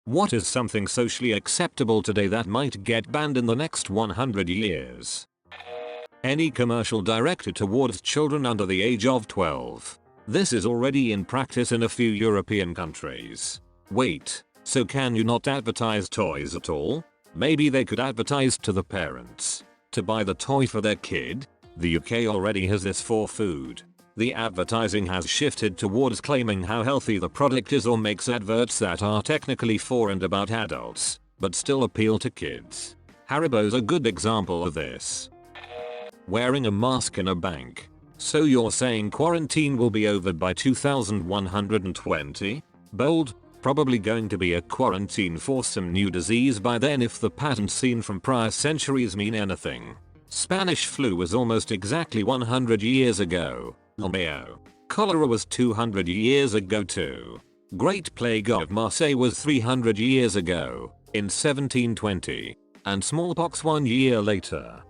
What is something socially acceptable today that might get banned in the next 100 years? Any commercial directed towards children under the age of 12. This is already in practice in a few European countries. Wait, so can you not advertise toys at all? Maybe they could advertise to the parents to buy the toy for their kid? The UK already has this for food. The advertising has shifted towards claiming how healthy the product is or makes adverts that are technically for and about adults, but still appeal to kids. Haribo's a good example of this. Wearing a mask in a bank. So you're saying quarantine will be over by 2120? Bold. Probably going to be a quarantine for some new disease by then if the patterns seen from prior centuries mean anything. Spanish flu was almost exactly 100 years ago. LMAO. Cholera was 200 years ago too. Great Plague of Marseille was 300 years ago, in 1720. And smallpox 1 year later.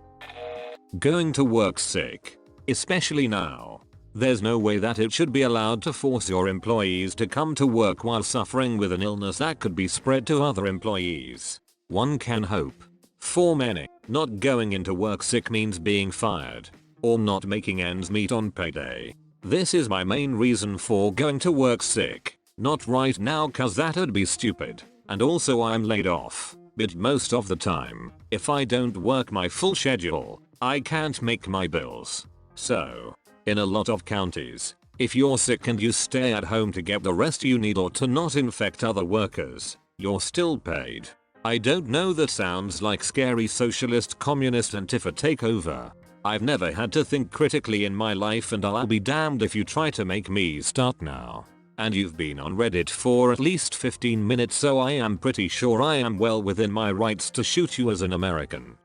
Going to work sick. Especially now. There's no way that it should be allowed to force your employees to come to work while suffering with an illness that could be spread to other employees. One can hope. For many, not going into work sick means being fired. Or not making ends meet on payday. This is my main reason for going to work sick. Not right now cause that'd be stupid. And also I'm laid off. But most of the time, if I don't work my full schedule, I can't make my bills. So, in a lot of counties, if you're sick and you stay at home to get the rest you need or to not infect other workers, you're still paid. I don't know, that sounds like scary socialist communist Antifa takeover. I've never had to think critically in my life and I'll be damned if you try to make me start now. And you've been on Reddit for at least 15 minutes, so I am pretty sure I am well within my rights to shoot you as an American.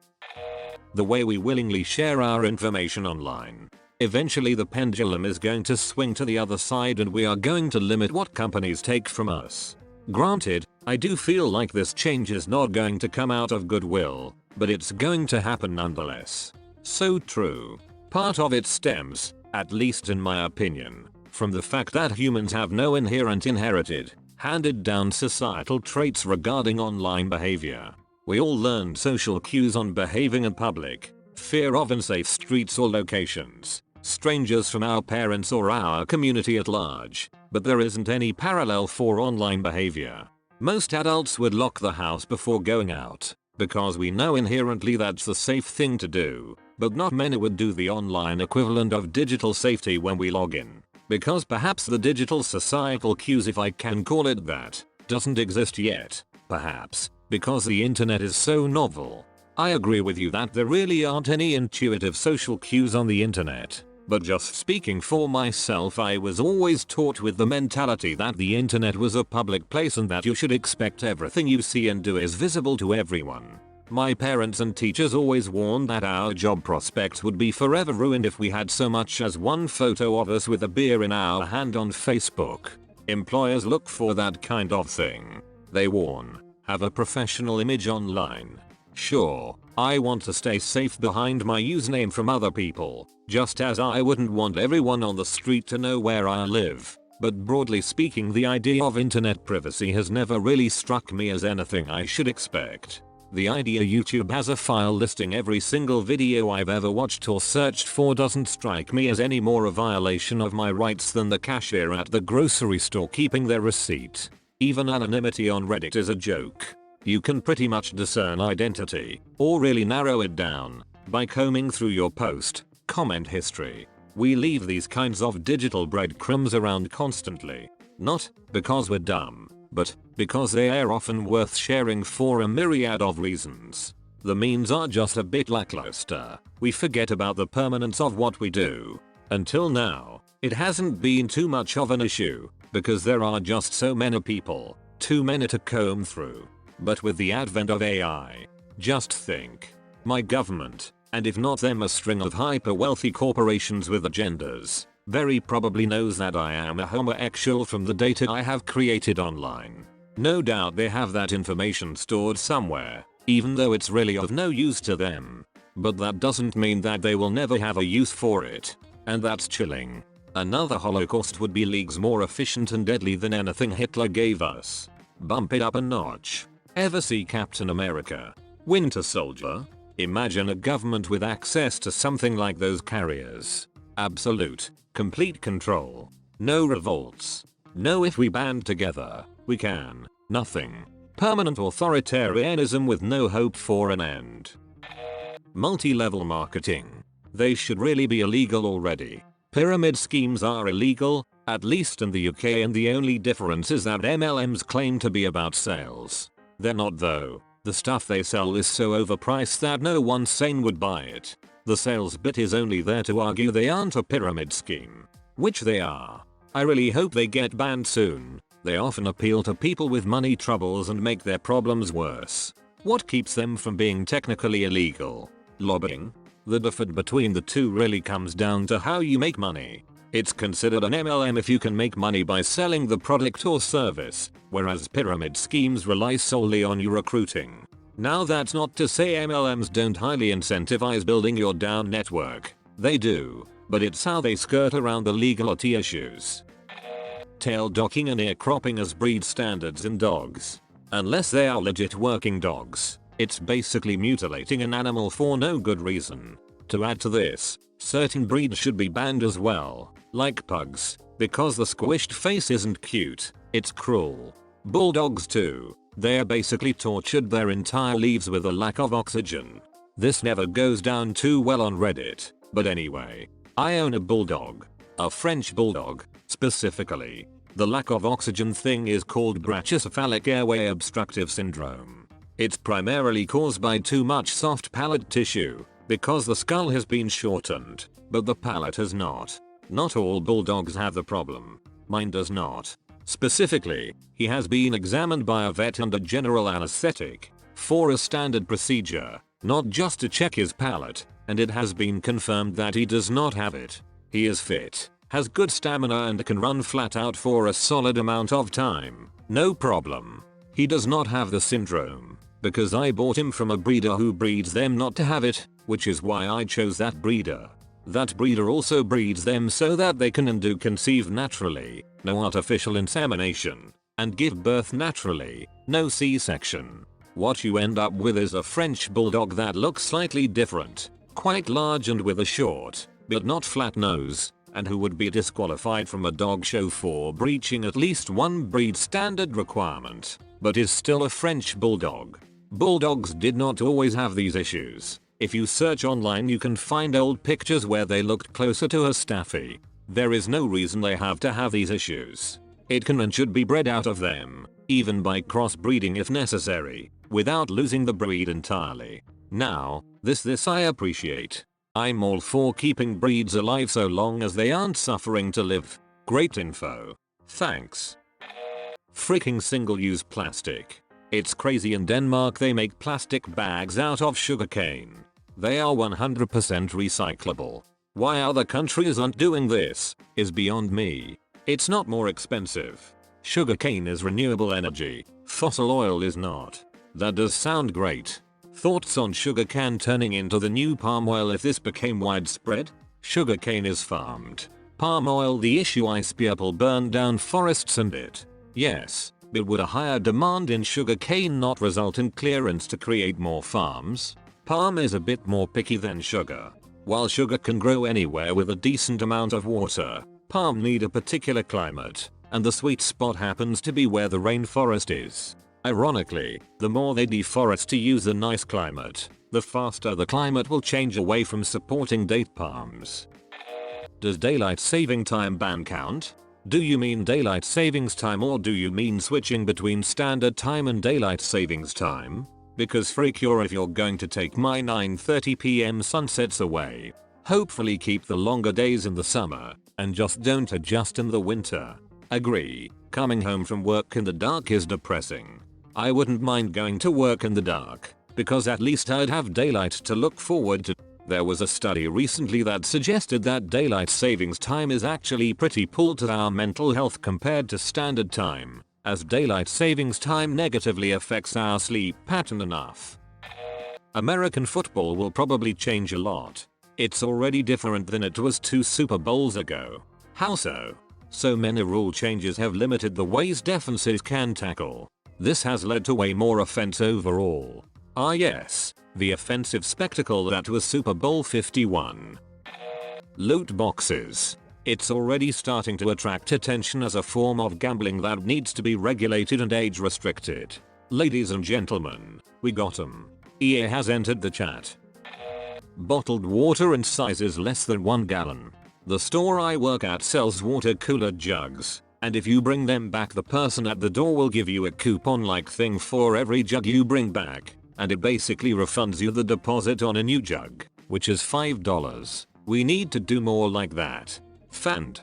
The way we willingly share our information online. Eventually the pendulum is going to swing to the other side and we are going to limit what companies take from us. Granted, I do feel like this change is not going to come out of goodwill, but it's going to happen nonetheless. So true. Part of it stems, at least in my opinion, from the fact that humans have no inherited, handed down societal traits regarding online behavior. We all learned social cues on behaving in public, fear of unsafe streets or locations, strangers from our parents or our community at large, but there isn't any parallel for online behavior. Most adults would lock the house before going out, because we know inherently that's the safe thing to do, but not many would do the online equivalent of digital safety when we log in, because perhaps the digital societal cues, if I can call it that, doesn't exist yet, perhaps, because the internet is so novel. I agree with you that there really aren't any intuitive social cues on the internet. But just speaking for myself, I was always taught with the mentality that the internet was a public place and that you should expect everything you see and do is visible to everyone. My parents and teachers always warned that our job prospects would be forever ruined if we had so much as one photo of us with a beer in our hand on Facebook. Employers look for that kind of thing. They warn, have a professional image online. Sure, I want to stay safe behind my username from other people, just as I wouldn't want everyone on the street to know where I live. But broadly speaking, the idea of internet privacy has never really struck me as anything I should expect. The idea YouTube has a file listing every single video I've ever watched or searched for doesn't strike me as any more a violation of my rights than the cashier at the grocery store keeping their receipt. Even anonymity on Reddit is a joke. You can pretty much discern identity, or really narrow it down, by combing through your post, comment history. We leave these kinds of digital breadcrumbs around constantly. Not because we're dumb, but because they are often worth sharing for a myriad of reasons. The means are just a bit lackluster. We forget about the permanence of what we do. Until now, it hasn't been too much of an issue, because there are just so many people, too many to comb through. But with the advent of AI, just think. My government, and if not them, a string of hyper-wealthy corporations with agendas, very probably knows that I am a homosexual from the data I have created online. No doubt they have that information stored somewhere, even though it's really of no use to them. But that doesn't mean that they will never have a use for it. And that's chilling. Another Holocaust would be leagues more efficient and deadly than anything Hitler gave us. Bump it up a notch. Ever see Captain America? Winter Soldier? Imagine a government with access to something like those carriers. Absolute, complete control. No revolts. No if we band together, we can. Nothing. Permanent authoritarianism with no hope for an end. Multi-level marketing. They should really be illegal already. Pyramid schemes are illegal, at least in the UK, and the only difference is that MLMs claim to be about sales. They're not though. The stuff they sell is so overpriced that no one sane would buy it. The sales bit is only there to argue they aren't a pyramid scheme. Which they are. I really hope they get banned soon. They often appeal to people with money troubles and make their problems worse. What keeps them from being technically illegal? Lobbying? The difference between the two really comes down to how you make money. It's considered an MLM if you can make money by selling the product or service, whereas pyramid schemes rely solely on your recruiting. Now that's not to say MLMs don't highly incentivize building your down network. They do, but it's how they skirt around the legality issues. Tail docking and ear cropping as breed standards in dogs. Unless they are legit working dogs, it's basically mutilating an animal for no good reason. To add to this, certain breeds should be banned as well, like pugs, because the squished face isn't cute, it's cruel. Bulldogs too. They're basically tortured their entire lives with a lack of oxygen. This never goes down too well on Reddit, but anyway. I own a bulldog. A French bulldog, specifically. The lack of oxygen thing is called brachycephalic airway obstructive syndrome. It's primarily caused by too much soft palate tissue, because the skull has been shortened, but the palate has not. Not all bulldogs have the problem. Mine does not. Specifically, he has been examined by a vet under general anesthetic, for a standard procedure, not just to check his palate, and it has been confirmed that he does not have it. He is fit, has good stamina, and can run flat out for a solid amount of time. No problem. He does not have the syndrome, because I bought him from a breeder who breeds them not to have it, which is why I chose that breeder. That breeder also breeds them so that they can and do conceive naturally, no artificial insemination, and give birth naturally, no C-section. What you end up with is a French bulldog that looks slightly different, quite large and with a short, but not flat nose, and who would be disqualified from a dog show for breaching at least one breed standard requirement, but is still a French bulldog. Bulldogs did not always have these issues. If you search online you can find old pictures where they looked closer to a staffy. There is no reason they have to have these issues. It can and should be bred out of them, even by crossbreeding if necessary, without losing the breed entirely. Now, this I appreciate. I'm all for keeping breeds alive so long as they aren't suffering to live. Great info. Thanks. Freaking single-use plastic. It's crazy, in Denmark they make plastic bags out of sugarcane. They are 100% recyclable. Why other countries aren't doing this is beyond me. It's not more expensive. Sugarcane is renewable energy. Fossil oil is not. That does sound great. Thoughts on sugarcane turning into the new palm oil if this became widespread? Sugarcane is farmed. Palm oil the issue, ice people burn down forests and it. Yes, but would a higher demand in sugarcane not result in clearance to create more farms? Palm is a bit more picky than sugar. While sugar can grow anywhere with a decent amount of water, palm need a particular climate, and the sweet spot happens to be where the rainforest is. Ironically, the more they deforest to use a nice climate, the faster the climate will change away from supporting date palms. Does daylight saving time ban count? Do you mean daylight savings time, or do you mean switching between standard time and daylight savings time? Because freak you're if you're going to take my 9:30 PM sunsets away. Hopefully keep the longer days in the summer, and just don't adjust in the winter. Agree, coming home from work in the dark is depressing. I wouldn't mind going to work in the dark, because at least I'd have daylight to look forward to. There was a study recently that suggested that daylight savings time is actually pretty poor to our mental health compared to standard time, as daylight savings time negatively affects our sleep pattern enough. American football will probably change a lot. It's already different than it was 2 Super Bowls ago. How so? So many rule changes have limited the ways defenses can tackle. This has led to way more offense overall. Ah yes, the offensive spectacle that was Super Bowl 51. Loot boxes. It's already starting to attract attention as a form of gambling that needs to be regulated and age restricted. Ladies and gentlemen, we got 'em. EA has entered the chat. Bottled water in sizes less than 1 gallon. The store I work at sells water cooler jugs, and if you bring them back the person at the door will give you a coupon-like thing for every jug you bring back, and it basically refunds you the deposit on a new jug, which is $5. We need to do more like that. Fand.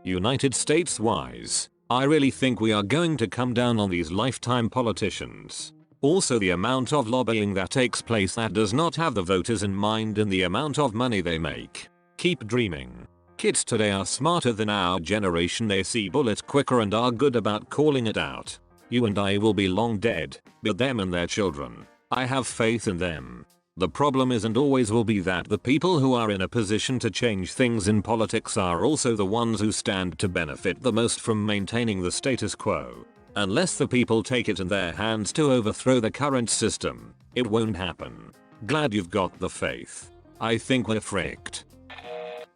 United States wise. I really think we are going to come down on these lifetime politicians. Also the amount of lobbying that takes place that does not have the voters in mind and the amount of money they make. Keep dreaming. Kids today are smarter than our generation. They see bullets quicker and are good about calling it out. You and I will be long dead, but them and their children. I have faith in them. The problem is and always will be that the people who are in a position to change things in politics are also the ones who stand to benefit the most from maintaining the status quo. Unless the people take it in their hands to overthrow the current system, it won't happen. Glad you've got the faith. I think we're fricked.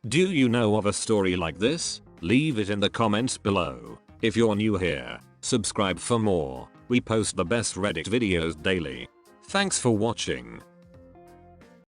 Do you know of a story like this? Leave it in the comments below. If you're new here, subscribe for more. We post the best Reddit videos daily. Thanks for watching.